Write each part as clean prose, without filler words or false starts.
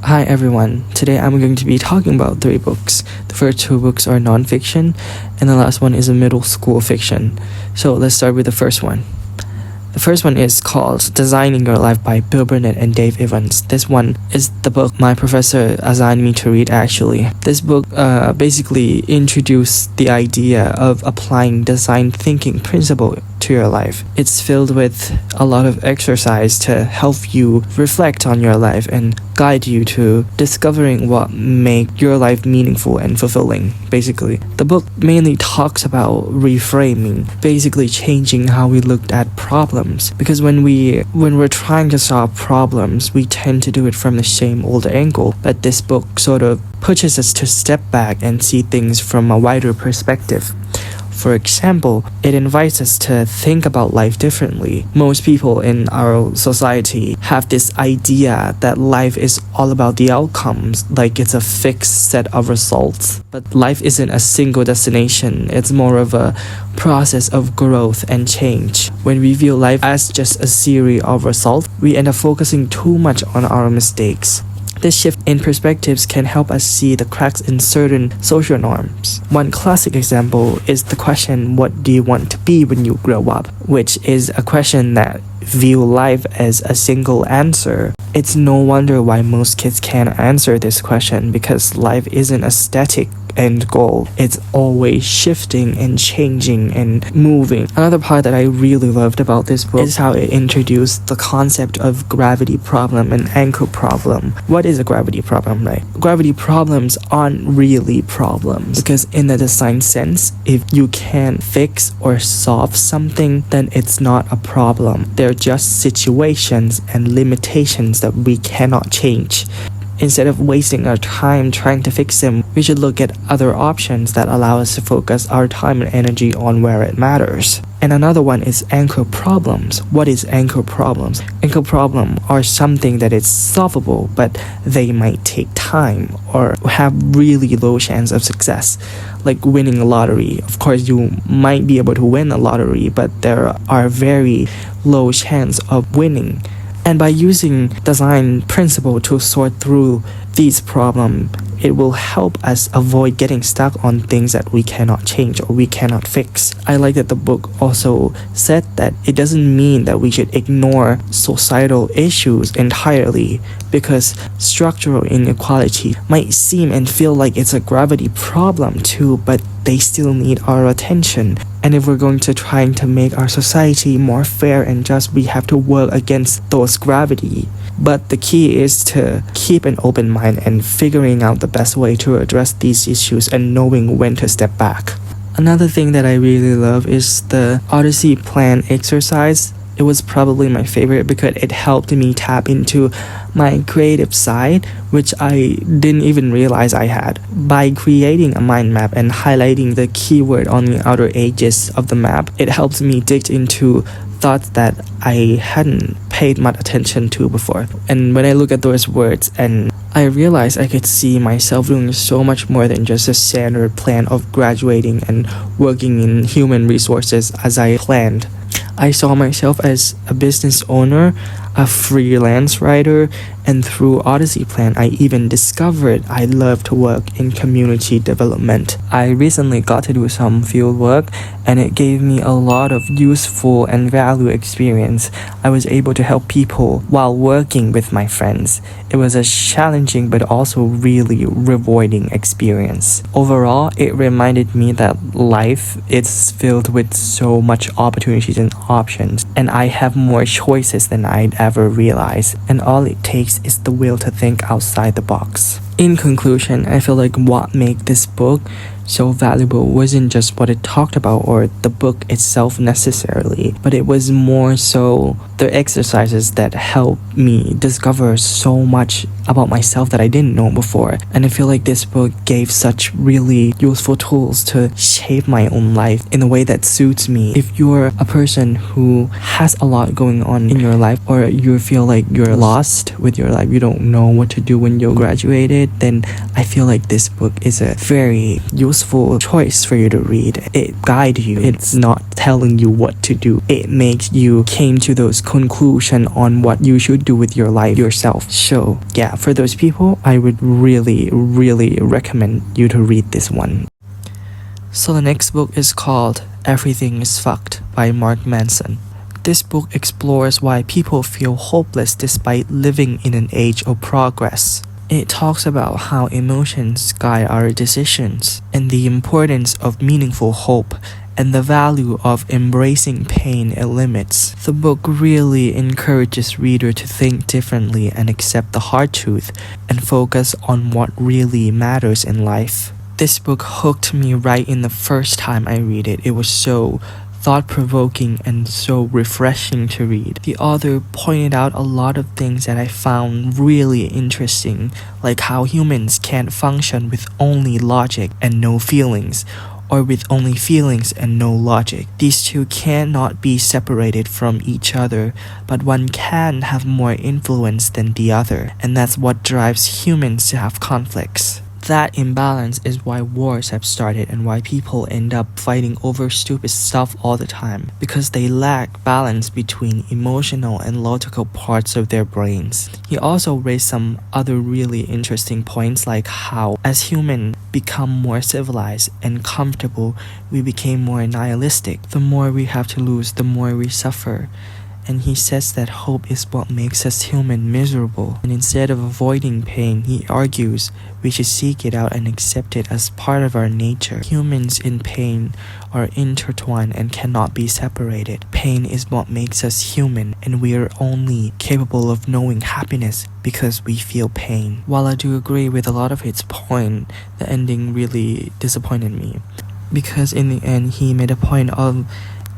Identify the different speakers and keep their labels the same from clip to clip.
Speaker 1: Hi everyone, today I'm going to be talking about 3 books. The first 2 books are non-fiction, and the last one is a middle school fiction. So let's start with the first one. The first one is called Designing Your Life by Bill Bernett and Dave Evans. This one is the book my professor assigned me to read actually. This book basically introduced the idea of applying design thinking principle to your life. It's filled with a lot of exercise to help you reflect on your life and guide you to discovering what make your life meaningful and fulfilling, basically. The book mainly talks about reframing, basically changing how we looked at problems. Because when we're trying to solve problems, we tend to do it from the same old angle. But this book sort of pushes us to step back and see things from a wider perspective. For example, it invites us to think about life differently. Most people in our society have this idea that life is all about the outcomes, like it's a fixed set of results. But life isn't a single destination, it's more of a process of growth and change. When we view life as just a series of results, we end up focusing too much on our mistakes. This shift in perspectives can help us see the cracks in certain social norms. One classic example is the question, what do you want to be when you grow up? Which is a question that view life as a single answer. It's no wonder why most kids can't answer this question, because life isn't a static end goal. It's always shifting and changing and moving. Another part that I really loved about this book is how it introduced the concept of gravity problem and anchor problem. What is a gravity problem, right? Gravity problems aren't really problems, because in the design sense, if you can't fix or solve something, then it's not a problem. They're just situations and limitations that we cannot change. Instead of wasting our time trying to fix them, we should look at other options that allow us to focus our time and energy on where it matters. And another one is anchor problems. What is anchor problems? Anchor problems are something that is solvable, but they might take time or have really low chance of success. Like winning a lottery. Of course, you might be able to win a lottery, but there are very low chance of winning. And by using design principle to sort through these problems, it will help us avoid getting stuck on things that we cannot change or we cannot fix. I like that the book also said that it doesn't mean that we should ignore societal issues entirely, because structural inequality might seem and feel like it's a gravity problem too, but they still need our attention. And if we're going to trying to make our society more fair and just, we have to work against those gravity. But the key is to keep an open mind and figuring out the best way to address these issues and knowing when to step back. Another thing that I really love is the Odyssey plan exercise. It was probably my favorite because it helped me tap into my creative side, which I didn't even realize I had. By creating a mind map and highlighting the keyword on the outer edges of the map, it helped me dig into thoughts that I hadn't paid much attention to before. And when I look at those words, and I realized I could see myself doing so much more than just a standard plan of graduating and working in human resources as I planned. I saw myself as a business owner, a freelance writer, and through Odyssey Plan, I even discovered I love to work in community development. I recently got to do some field work, and it gave me a lot of useful and value experience. I was able to help people while working with my friends. It was a challenging but also really rewarding experience. Overall, it reminded me that life is filled with so much opportunities and options, and I have more choices than I'd ever realize, and all it takes is the will to think outside the box. In conclusion, I feel like what made this book so valuable wasn't just what it talked about or the book itself necessarily, but it was more so the exercises that helped me discover so much about myself that I didn't know before. And I feel like this book gave such really useful tools to shape my own life in a way that suits me. If you're a person who has a lot going on in your life, or you feel like you're lost with your life, you don't know what to do when you're graduated, it, then I feel like this book is a very useful choice for you to read. It guides you. It's not telling you what to do. It makes you came to those conclusion on what you should do with your life yourself. So yeah, for those people, I would really recommend you to read this one. So the next book is called Everything is Fucked by Mark Manson. This book explores why people feel hopeless despite living in an age of progress. It talks about how emotions guide our decisions and the importance of meaningful hope and the value of embracing pain and limits. The book really encourages reader to think differently and accept the hard truth and focus on what really matters in life. This book hooked me right in the first time I read it. It was so thought-provoking and so refreshing to read. The author pointed out a lot of things that I found really interesting, like how humans can't function with only logic and no feelings, or with only feelings and no logic. These two cannot be separated from each other, but one can have more influence than the other, and that's what drives humans to have conflicts. That imbalance is why wars have started and why people end up fighting over stupid stuff all the time, because they lack balance between emotional and logical parts of their brains. He also raised some other really interesting points, like how as humans become more civilized and comfortable, we became more nihilistic. The more we have to lose, the more we suffer. And he says that hope is what makes us human miserable. And instead of avoiding pain, he argues we should seek it out and accept it as part of our nature. Humans in pain are intertwined and cannot be separated. Pain is what makes us human, and we are only capable of knowing happiness because we feel pain. While I do agree with a lot of his point, the ending really disappointed me. Because in the end, he made a point of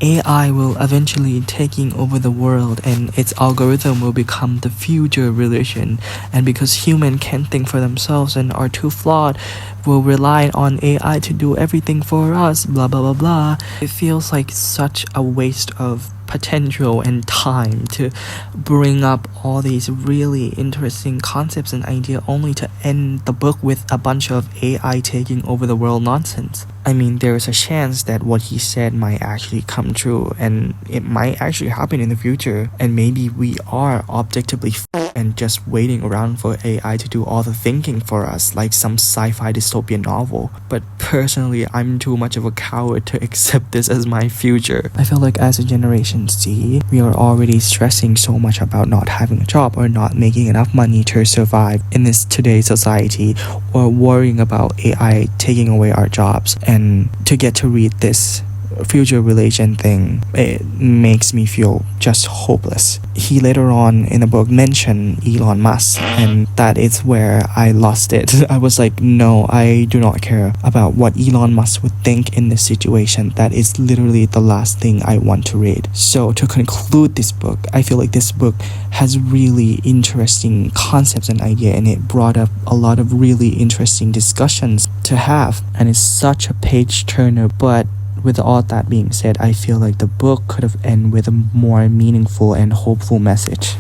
Speaker 1: AI will eventually taking over the world and its algorithm will become the future religion, and because humans can't think for themselves and are too flawed, we'll rely on AI to do everything for us, blah blah blah blah. It feels like such a waste of potential and time to bring up all these really interesting concepts and ideas only to end the book with a bunch of AI taking over the world nonsense. I mean, there's a chance that what he said might actually come true, and it might actually happen in the future, and maybe we are objectively and just waiting around for AI to do all the thinking for us, like some sci-fi dystopian novel. But personally, I'm too much of a coward to accept this as my future. I feel like as a Generation Z, we are already stressing so much about not having a job or not making enough money to survive in this today's society, or worrying about AI taking away our jobs. And to get to read this future religion thing, it makes me feel just hopeless. He later on in the book mentioned Elon Musk, and that is where I lost it. I was like, no, I do not care about what Elon Musk would think in this situation. That is literally the last thing I want to read. So to conclude this book, I feel like this book has really interesting concepts and ideas, and it brought up a lot of really interesting discussions to have, and it's such a page turner. But with all that being said, I feel like the book could have ended with a more meaningful and hopeful message.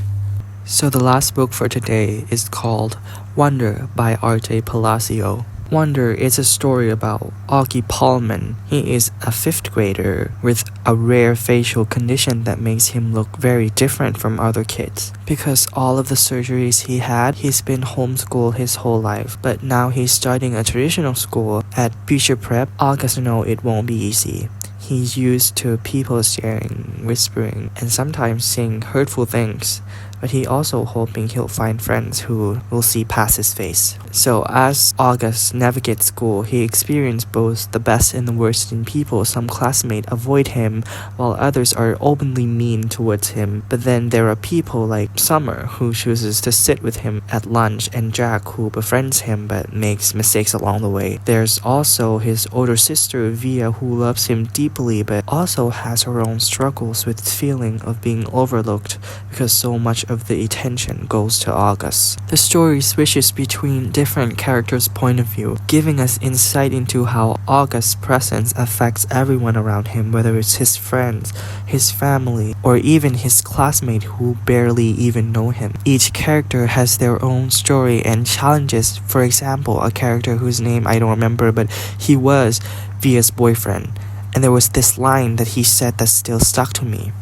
Speaker 1: So the last book for today is called Wonder by Palacio. Wonder is a story about Augie Pullman. He is a 5th grader with a rare facial condition that makes him look very different from other kids. Because all of the surgeries he had, he's been homeschooled his whole life. But now he's starting a traditional school at future prep. August knows it won't be easy. He's used to people staring, whispering, and sometimes saying hurtful things. But he also hoping he'll find friends who will see past his face. So as August navigates school, he experienced both the best and the worst in people. Some classmates avoid him, while others are openly mean towards him. But then there are people like Summer, who chooses to sit with him at lunch, and Jack, who befriends him but makes mistakes along the way. There's also his older sister, Via, who loves him deeply but also has her own struggles with the feeling of being overlooked because so much much of the attention goes to August. The story switches between different characters' point of view, giving us insight into how August's presence affects everyone around him, whether it's his friends, his family, or even his classmates who barely even know him. Each character has their own story and challenges. For example, a character whose name I don't remember, but he was Via's boyfriend, and there was this line that he said that still stuck to me.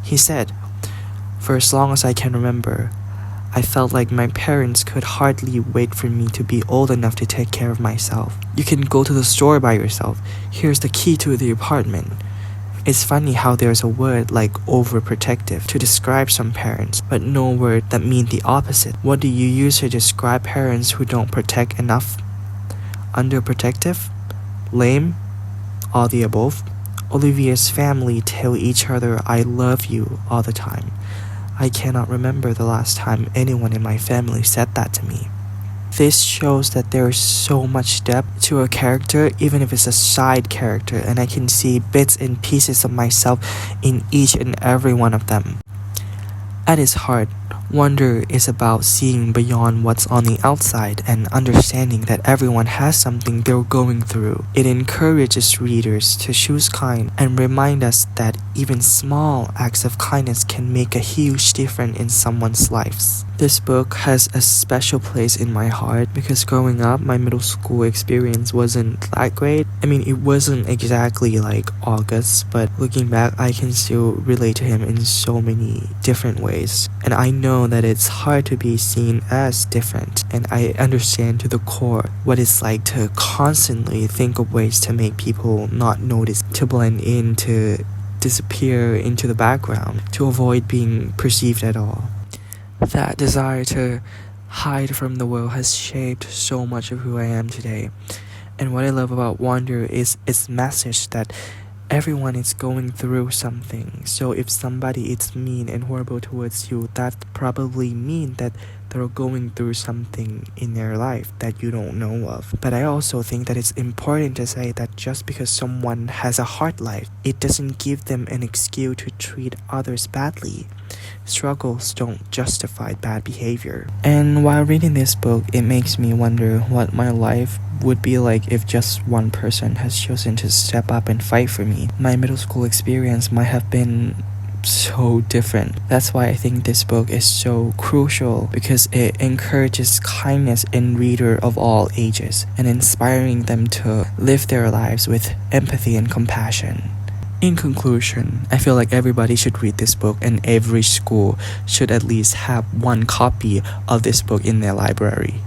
Speaker 1: He said, "For as long as I can remember, I felt like my parents could hardly wait for me to be old enough to take care of myself. You can go to the store by yourself. Here's the key to the apartment." It's funny how there's a word like overprotective to describe some parents, but no word that means the opposite. What do you use to describe parents who don't protect enough? Underprotective? Lame? All the above? Olivia's family tell each other "I love you" all the time. I cannot remember the last time anyone in my family said that to me. This shows that there is so much depth to a character, even if it's a side character, and I can see bits and pieces of myself in each and every one of them. At its heart, Wonder is about seeing beyond what's on the outside and understanding that everyone has something they're going through. It encourages readers to choose kind and remind us that even small acts of kindness can make a huge difference in someone's lives. This book has a special place in my heart because growing up, my middle school experience wasn't that great. I mean, it wasn't exactly like August, but looking back, I can still relate to him in so many different ways. And I know that it's hard to be seen as different, and I understand to the core what it's like to constantly think of ways to make people not notice, to blend in, to disappear into the background, to avoid being perceived at all. That desire to hide from the world has shaped so much of who I am today. And what I love about Wander is its message that everyone is going through something. So if somebody is mean and horrible towards you, that probably means that they're going through something in their life that you don't know of. But I also think that it's important to say that just because someone has a hard life, it doesn't give them an excuse to treat others badly. Struggles don't justify bad behavior. And while reading this book, it makes me wonder what my life would be like if just one person has chosen to step up and fight for me. My middle school experience might have been so different. That's why I think this book is so crucial, because it encourages kindness in reader of all ages and inspiring them to live their lives with empathy and compassion. In conclusion, I feel like everybody should read this book, and every school should at least have one copy of this book in their library.